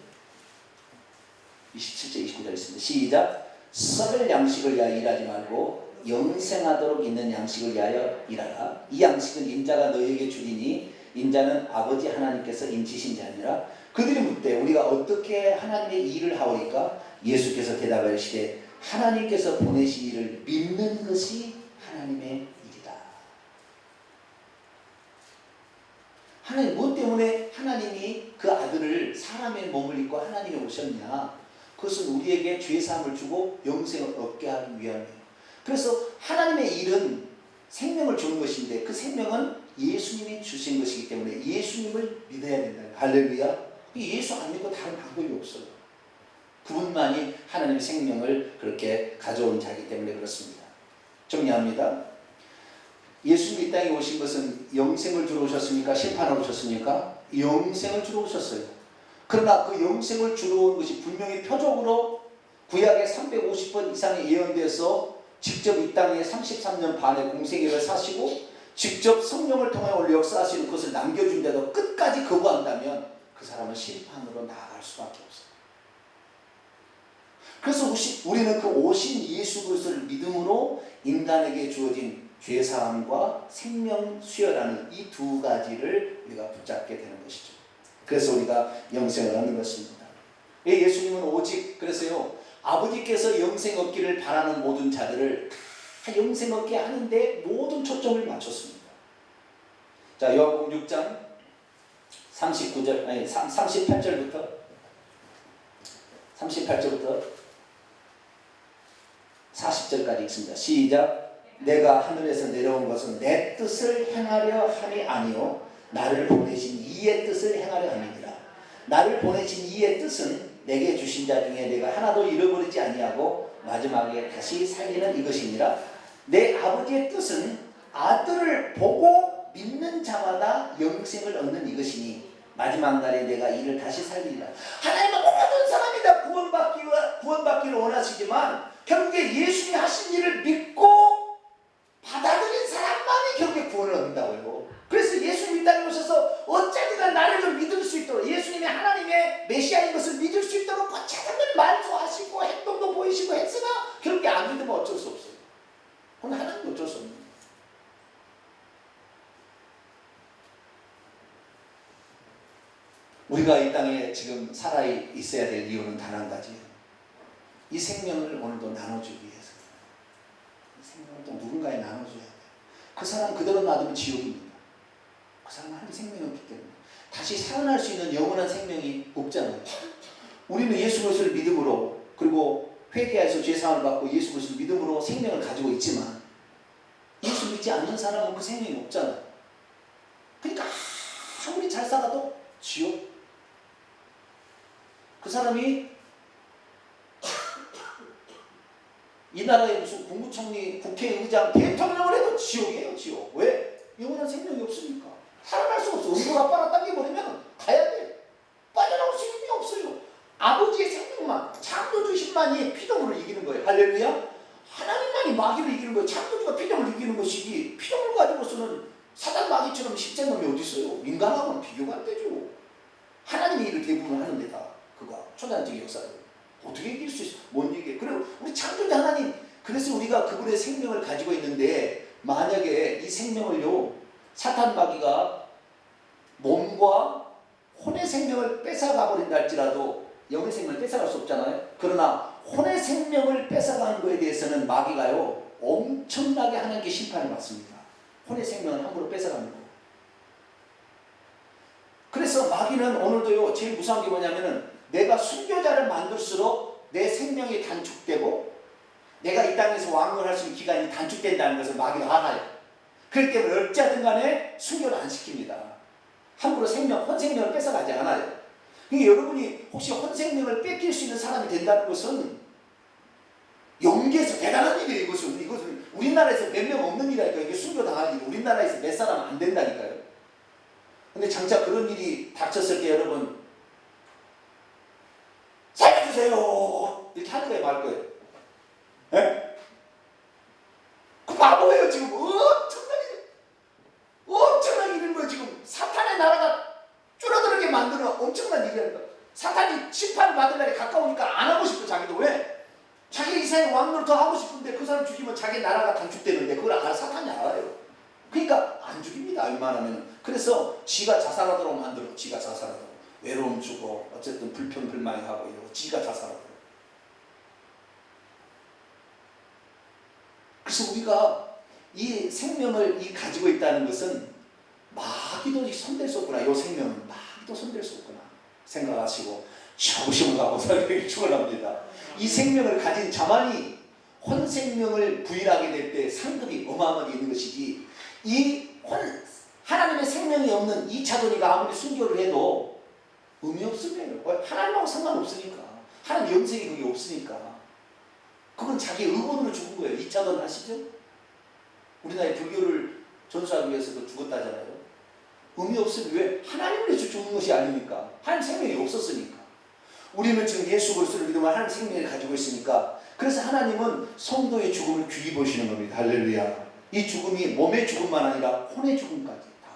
27절 있습니다. 시작. 썩을 양식을 위하여 일하지 말고 영생하도록 있는 양식을 위하여 일하라. 이 양식은 인자가 너희에게 주리니 인자는 아버지 하나님께서 인치신 자니라. 그들이 묻되 우리가 어떻게 하나님의 일을 하오리까? 예수께서 대답하시되 하나님께서 보내신 일을 믿는 것이 하나님의 일이다. 하나님, 무엇 때문에 하나님이 그 아들을 사람의 몸을 입고 하나님이 오셨냐? 그것은 우리에게 죄사함을 주고 영생을 얻게 하기 위함이에요. 그래서 하나님의 일은 생명을 주는 것인데 그 생명은 예수님이 주신 것이기 때문에 예수님을 믿어야 된다. 할렐루야. 예수 안 믿고 다른 방법이 없어요. 그분만이 하나님의 생명을 그렇게 가져온 자이기 때문에 그렇습니다. 정리합니다. 예수님이 이 땅에 오신 것은 영생을 주러 오셨습니까? 심판하러 오셨습니까? 영생을 주러 오셨어요. 그러나 그 영생을 주러 온 것이 분명히 표적으로 구약에 350번 이상의 예언돼서 직접 이 땅에 33년 반의 공생애를 사시고 직접 성령을 통해 원래 역사하시는 것을 남겨준데도 끝까지 거부한다면 그 사람은 심판으로 나아갈 수밖에 없어요. 그래서 우리는 그 오신 예수 그리스도를 믿음으로 인간에게 주어진 죄사함과 생명 수여라는 이 두 가지를 우리가 붙잡게 되는 것이죠. 그래서 우리가 영생을 얻는 것입니다. 예수님은 오직 그래서요, 아버지께서 영생 얻기를 바라는 모든 자들을 다 영생 얻게 하는데 모든 초점을 맞췄습니다. 자, 요한복음 6장 38절부터 40절까지 읽습니다. 시작. 내가 하늘에서 내려온 것은 내 뜻을 행하려 함이 아니요 나를 보내신 이의 뜻을 행하려 함이니라. 나를 보내신 이의 뜻은 내게 주신 자 중에 내가 하나도 잃어버리지 아니하고 마지막에 다시 살리는 이것이니라. 내 아버지의 뜻은 아들을 보고 믿는 자마다 영생을 얻는 이것이니 마지막 날에 내가 이를 다시 살리리라. 하나님은 모든 사람이 다 구원받기를 원하시지만 결국에 예수님이 하신 일을 믿고 받아들인 사람만이 결국에 구원을 얻는다고요. 그래서 예수님이 이 땅에 오셔서 어쨌든 나를 좀 믿을 수 있도록, 예수님이 하나님의 메시아인 것을 믿을 수 있도록 어쨌든 말도 하시고 행동도 보이시고 했으나 결국에 안 믿으면 어쩔 수 없어요. 그건 하나님도 어쩔 수 없는 거예요. 우리가 이 땅에 지금 살아 있어야 될 이유는 단 한 가지예요. 이 생명을 오늘도 나눠주기 위해서. 이 생명을 또 누군가에 나눠줘야 돼요. 그 사람 그대로 놔두면 지옥입니다. 그 사람은 하나님 생명이 없기 때문에 다시 살아날 수 있는 영원한 생명이 없잖아요. 우리는 예수 그리스도를 믿음으로, 그리고 회개해서 죄사함을 받고 예수 그리스도를 믿음으로 생명을 가지고 있지만 예수 믿지 않는 사람은 그 생명이 없잖아요. 그러니까 아무리 잘 살아도 지옥. 그 사람이 이 나라의 무슨 국무총리, 국회의장, 대통령을 해도 지옥이에요, 지옥. 왜? 영원한 생명이 없으니까. 살아날 수 없어. 음부가 빨아당겨버리면 가야 돼. 빠져나올 수 있는 게 없어요. 아버지의 생명만, 창조주신만이 피조물을 이기는 거예요. 할렐루야? 하나님만이 마귀를 이기는 거예요. 창조주가 피조물을 이기는 것이지, 피조물 가지고서는 사단 마귀처럼 십자가놈이 어디 있어요? 인간하고는 비교가 안 되죠. 하나님이 일을 대부분 하는 데다. 그가 초단적인 역사를 어떻게 이길 수 있어? 못 이겨. 그리고 우리 창조자 하나님, 그래서 우리가 그분의 생명을 가지고 있는데 만약에 이 생명을요, 사탄 마귀가 몸과 혼의 생명을 뺏어가 버린다 할지라도 영의 생명을 뺏어갈 수 없잖아요. 그러나 혼의 생명을 뺏어가는 것에 대해서는 마귀가요 엄청나게 하나님께 심판을 받습니다. 혼의 생명을 함부로 뺏어가는 거. 그래서 마귀는 오늘도요 제일 무서운 게 뭐냐면은 내가 순교자를 만들수록 내 생명이 단축되고 내가 이 땅에서 왕노를 할 수 있는 기간이 단축된다는 것을 마귀가 알아요. 그렇기 때문에 어찌하든 간에 순교를 안 시킵니다. 함부로 혼생명을 뺏어가지 않아요. 그러니까 여러분이 혹시 혼생명을 뺏길 수 있는 사람이 된다는 것은 영계에서 대단한 일이에요. 이것은 우리나라에서 몇 명 없는 일이니까 이게 순교당할 일, 우리나라에서 몇 사람 안 된다니까요. 근데 장차 그런 일이 닥쳤을 때 여러분 살려주세요 이렇게 하는 거예요, 말 거예요? 예? 그 바보예요. 지금 엄청난 일인 거예요. 지금 사탄의 나라가 줄어들게 만드는 엄청난 일이라니까. 사탄이 심판 받을 날이 가까우니까 안 하고 싶어. 자기도. 왜? 자기 이 세상에 왕노를 더 하고 싶은데 그 사람 죽이면 자기 나라가 단축되는데 그걸 사탄이 알아요. 그러니까 안 죽입니다. 웬만하면. 그래서 지가 자살하도록 만들어. 지가 자살하도록. 외로움 주고 어쨌든 불평불만하고 이러고 지가 자살하고. 그래서 우리가 이 생명을 가지고 있다는 것은 마귀도 손댈 수 없구나. 이 생명은 마귀도 손댈 수 없구나 생각하시고 쉬엄쉬엄 가고 축원합니다. 이 생명을 가진 자만이 혼생명을 부인하게 될 때 상급이 어마어마하게 있는 것이지, 하나님의 생명이 없는 이 차돈이가 아무리 순교를 해도 의미 없으면 하나님하고 상관없으니까, 하나님 영생이 그게 없으니까 그건 자기 의본으로 죽은 거예요. 2차돈 아시죠? 우리나라의 불교를 전수하기 위해서도 죽었다잖아요. 의미 없으면 왜? 하나님을 위해서 죽은 것이 아니니까. 하나님 생명이 없었으니까. 우리는 지금 예수 그리스도를 믿으면 하나님 생명을 가지고 있으니까. 그래서 하나님은 성도의 죽음을 귀히 보시는 겁니다. 할렐루야. 이 죽음이 몸의 죽음만 아니라 혼의 죽음까지 다.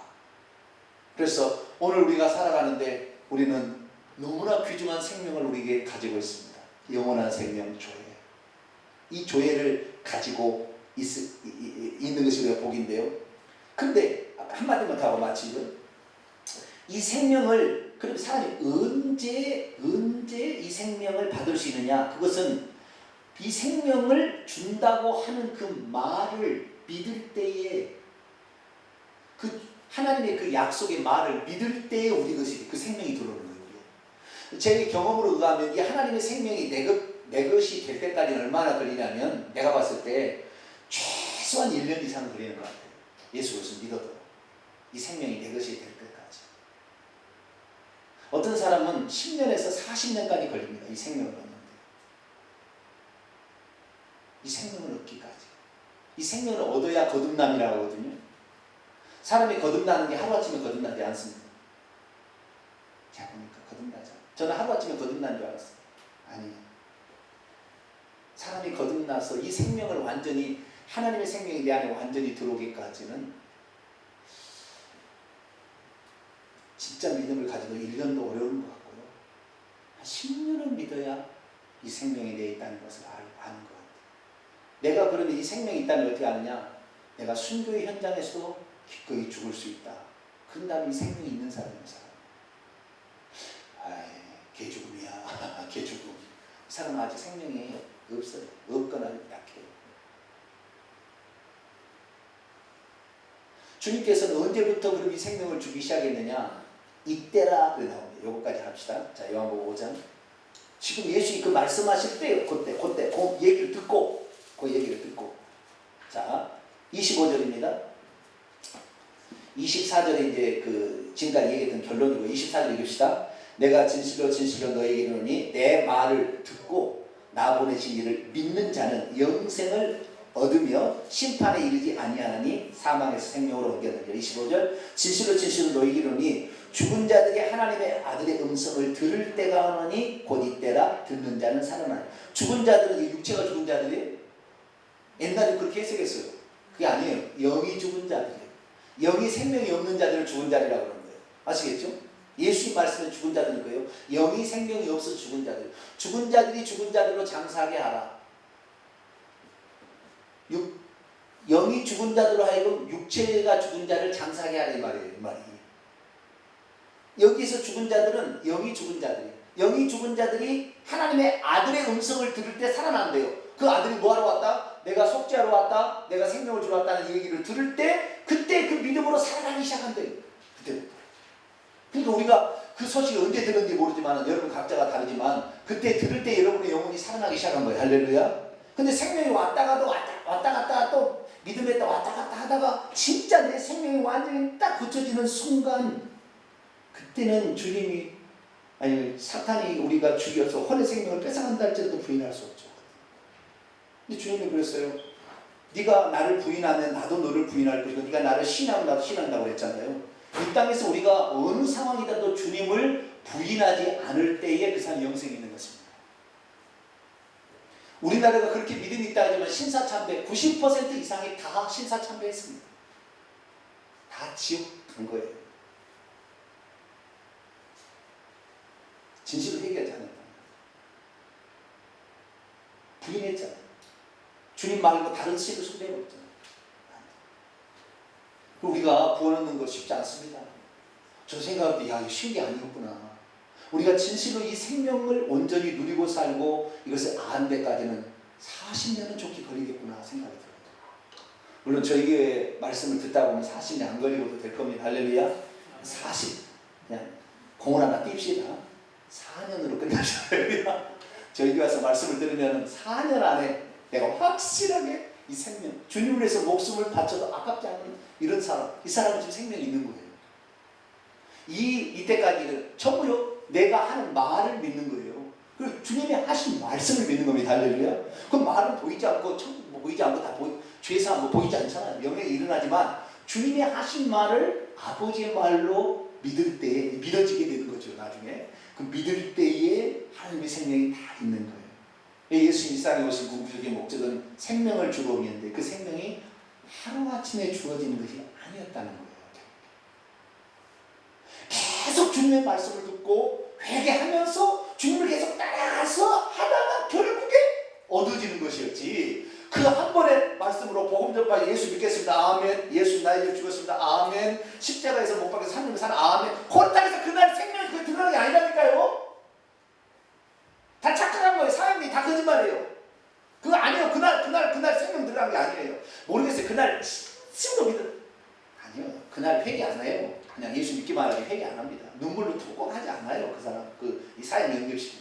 그래서 오늘 우리가 살아가는데 우리는 너무나 귀중한 생명을 우리에게 가지고 있습니다. 영원한 생명, 조회. 이 조회를 가지고 있는 것이 우리가 복인데요. 근데 한마디만 더 하고 마치죠. 이 생명을, 그럼 사람이 언제 이 생명을 받을 수 있느냐? 그것은 이 생명을 준다고 하는 그 말을 믿을 때에, 그 하나님의 그 약속의 말을 믿을 때에 우리 것이 그 생명이 들어오는 거예요. 제 경험으로 의하면 이 하나님의 생명이 내 것이 될 때까지는 얼마나 걸리냐면, 내가 봤을 때 최소한 1년 이상 걸리는 것 같아요. 예수 그리스도 믿어도 이 생명이 내 것이 될 때까지. 어떤 사람은 10년에서 40년까지 걸립니다. 이 생명을 얻는데, 이 생명을 얻기까지. 이 생명을 얻어야 거듭남이라고 하거든요. 사람이 거듭나는 게 하루아침에 거듭나지 않습니다. 제가 보니까 거듭나죠. 저는 하루아침에 거듭난 줄 알았어요. 아니에요. 사람이 거듭나서 이 생명을 완전히, 하나님의 생명이 내 안에 완전히 들어오기까지는 진짜 믿음을 가지고 1년도 어려운 것 같고요. 한 10년은 믿어야 이 생명이 내에 있다는 것을 아는 것 같아요. 내가 그러면 이 생명이 있다는 걸 어떻게 아느냐? 내가 순교의 현장에서도 기꺼이 죽을 수 있다. 그런 다음에 이 생명이 있는 사람이야. 개죽음이야. 개죽음. 이 사람은 아직 생명이 없어요. 없거나 약해요. 주님께서는 언제부터 그럼 이 생명을 주기 시작했느냐? 이때라 그래 나옵니다. 요거까지 합시다. 자, 요한복음 5장. 지금 예수님이 그 말씀하실 때요. 그때 그 얘기를 듣고, 자, 25절입니다. 24절에 이제 지금까지 얘기했던 결론이고, 24절 읽읍시다. 내가 진실로 너에게 이르노니 내 말을 듣고 나 보내신 이를 믿는 자는 영생을 얻으며 심판에 이르지 아니하나니 사망에서 생명으로 옮겨느니라. 25절. 진실로 너에게 이르노니 죽은 자들이 하나님의 아들의 음성을 들을 때가 오느니 곧 이때라. 듣는 자는 살아나리. 죽은 자들은, 육체가 죽은 자들이에요. 옛날에 그렇게 해석했어요. 그게 아니에요. 영이 죽은 자들이에요. 영이 생명이 없는 자들을 죽은 자리라고 그러는 거예요. 아시겠죠? 예수님 말씀은 죽은 자들일 거예요. 영이 생명이 없어 죽은 자들. 죽은 자들이 죽은 자들로 장사하게 하라. 영이 죽은 자들로 하여금 육체가 죽은 자를 장사하게 하라 이 말이에요. 이 말이. 여기서 죽은 자들은 영이 죽은 자들이에요. 영이 죽은 자들이 하나님의 아들의 음성을 들을 때 살아난대요. 그 아들이 뭐하러 왔다? 내가 속죄하러 왔다. 내가 생명을 주러 왔다는 얘기를 들을 때, 그때 그 믿음으로 살아나기 시작한대요. 그때부터. 그러니까 우리가 그 소식이 언제 들었는지 모르지만, 여러분 각자가 다르지만 그때 들을 때 여러분의 영혼이 살아나기 시작한 거예요. 할렐루야. 근데 생명이 왔다 갔다 또 믿음에 또 왔다 갔다 하다가 진짜 내 생명이 완전히 딱 굳혀지는 순간, 그때는 주님이, 아니 사탄이 우리가 죽여서 혼의 생명을 뺏어간다 할지라도 부인할 수 없죠. 근데 주님이 그랬어요. 네가 나를 부인하면 나도 너를 부인할 것이고, 네가 나를 신하면 나도 신한다고 그랬잖아요. 이 땅에서 우리가 어느 상황이라도 주님을 부인하지 않을 때에 그 사람이 영생이 있는 것입니다. 우리나라가 그렇게 믿음이 있다 하지만 신사참배 90% 이상이 다 신사참배했습니다. 다 지옥 간 거예요. 진실을 회개하지 않았다. 부인했잖아요. 주님 말고 다른 신을 숭배해버렸잖아요. 우리가 구원 얻는 거 쉽지 않습니다. 저 생각할 때, 야, 이거 쉬운 게 아니었구나. 우리가 진실로 이 생명을 온전히 누리고 살고 이것을 아는 데까지는 40년은 좋게 걸리겠구나 생각이 들어요. 물론 저희 교회 말씀을 듣다 보면 40년 안 걸리고도 될 겁니다. 할렐루야. 40 그냥 공을 하나 띄웁시다. 4년으로 끝나잖아요. 저희 교회 와서 말씀을 들으면 4년 안에 내가 확실하게 이 생명, 주님을 위해서 목숨을 바쳐도 아깝지 않은 이런 사람, 이 사람은 지금 생명이 있는 거예요. 이때까지는 전부요 내가 하는 말을 믿는 거예요. 그리고 주님이 하신 말씀을 믿는 겁니다. 할렐루야. 그 말은 보이지 않고 천국 보이지 않고 다 죄사한 거 보이지 않잖아요. 영에 일어나지만 주님이 하신 말을 아버지의 말로 믿을 때 믿어지게 되는 거죠. 나중에 그 믿을 때에 하나님의 생명이 다 있는 거예요. 예수님이 이 땅에 오신 궁극적인 목적은 생명을 주러 오는데 그 생명이 하루아침에 주어지는 것이 아니었다는 거예요. 계속 주님의 말씀을 듣고 회개하면서 주님을 계속 따라가서 하다가 결국에 얻어지는 것이었지. 그 한 번의 말씀으로 복음 전파 예수 믿겠습니다. 아멘. 예수 나의 죄 죽었습니다. 아멘. 십자가에서 못 박혀서 3년 사는 아멘. 그 땅에서 그날 생명이 그게 드러나는 게 아니라니까요. 다 착각한 거예요. 사람이 다 거짓말이에요. 그거 아니에요. 그날 생명 드러난 게 아니에요. 모르겠어요. 그날 심도 믿어. 아니요. 그날 회개 안 해요. 그냥 예수 믿기만 하게 회개 안 합니다. 눈물로 투고하지 않아요. 그 사람 이 사연 연결시킬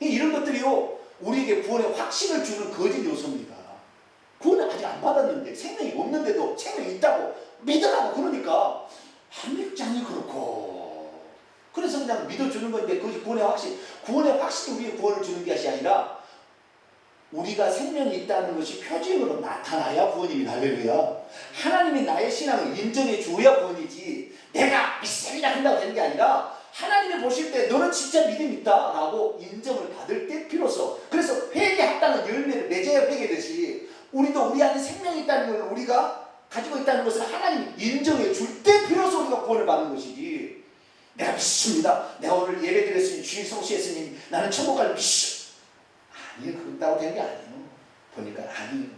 때. 이런 것들이요 우리에게 구원의 확신을 주는 거짓 요소입니다. 구원을 아직 안 받았는데 생명이 없는데도 생명이 있다고 믿으라고 그러니까 안 믿자니 그렇고. 그래서 그냥 믿어주는 건데 그것이 구원의 확신이 우리의 구원을 주는 것이 아니라 우리가 생명이 있다는 것이 표징으로 나타나야 구원입니다. 할렐루야. 하나님이 나의 신앙을 인정해 주어야 구원이지 내가 믿습니다 한다고 되는 게 아니라 하나님이 보실 때 너는 진짜 믿음이 있다 라고 인정을 받을 때 비로소 그래서 회개했다는 열매를 맺어야 회개듯이 우리도 우리 안에 생명이 있다는 걸 우리가 가지고 있다는 것을 하나님이 인정해 줄 때 비로소 우리가 구원을 받는 것이지 내가 믿습니다. 내가 오늘 예배 드렸으니 주일 성취했으니 나는 천국 갈 믿습니다. 아니요. 그렇다고 되는 게 아니에요. 보니까 아니에요.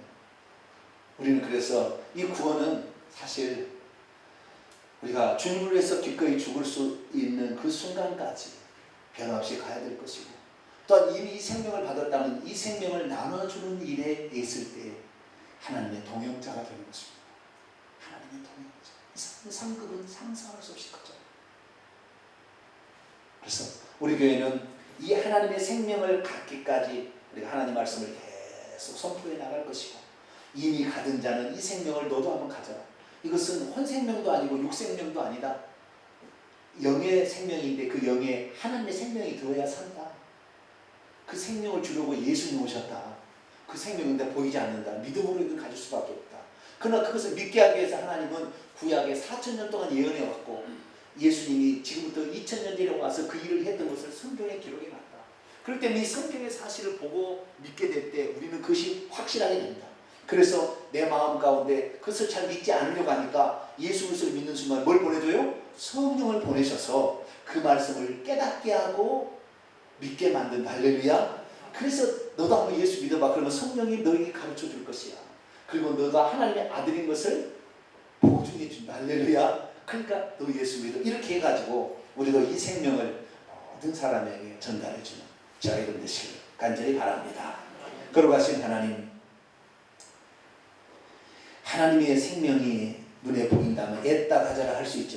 우리는 그래서 이 구원은 사실 우리가 주님을 위해서 기꺼이 죽을 수 있는 그 순간까지 변함없이 가야 될 것이고 또한 이미 이 생명을 받았다면 이 생명을 나눠주는 일에 있을 때 하나님의 동역자가 되는 것입니다. 하나님의 동역자. 이 상급은 상상할 수 없을 거죠. 그래서 우리 교회는 이 하나님의 생명을 갖기까지 우리가 하나님 말씀을 계속 선포해 나갈 것이고 이미 가진 자는 이 생명을 너도 한번 가져라. 이것은 혼생명도 아니고 육생명도 아니다. 영의 생명인데 그 영에 하나님의 생명이 들어야 산다. 그 생명을 주려고 예수님 오셨다. 그 생명인데 보이지 않는다. 믿음으로 이걸 가질 수밖에 없다. 그러나 그것을 믿게 하기 위해서 하나님은 구약에 4,000년 동안 예언해 왔고 예수님이 지금부터 2,000년 전에 와서 그 일을 했던 것을 성경에 기록해 놨다. 그렇기 때문에 이 성경의 사실을 보고 믿게 될 때 우리는 그것이 확실하게 됩니다. 그래서 내 마음 가운데 그것을 잘 믿지 않으려고 하니까 예수 그리스도를 믿는 순간 뭘 보내줘요? 성령을 보내셔서 그 말씀을 깨닫게 하고 믿게 만든다. 할렐루야. 그래서 너도 한번 예수 믿어봐. 그러면 성령이 너에게 가르쳐 줄 것이야. 그리고 너가 하나님의 아들인 것을 보증해 준다. 할렐루야. 그러니까 너 예수 믿어. 이렇게 해가지고 우리도 이 생명을 모든 사람에게 전달해 주는 저와 여러분 되시길 간절히 바랍니다. 걸어가신 하나님의 생명이 눈에 보인다면 애따 가자라 할 수 있죠.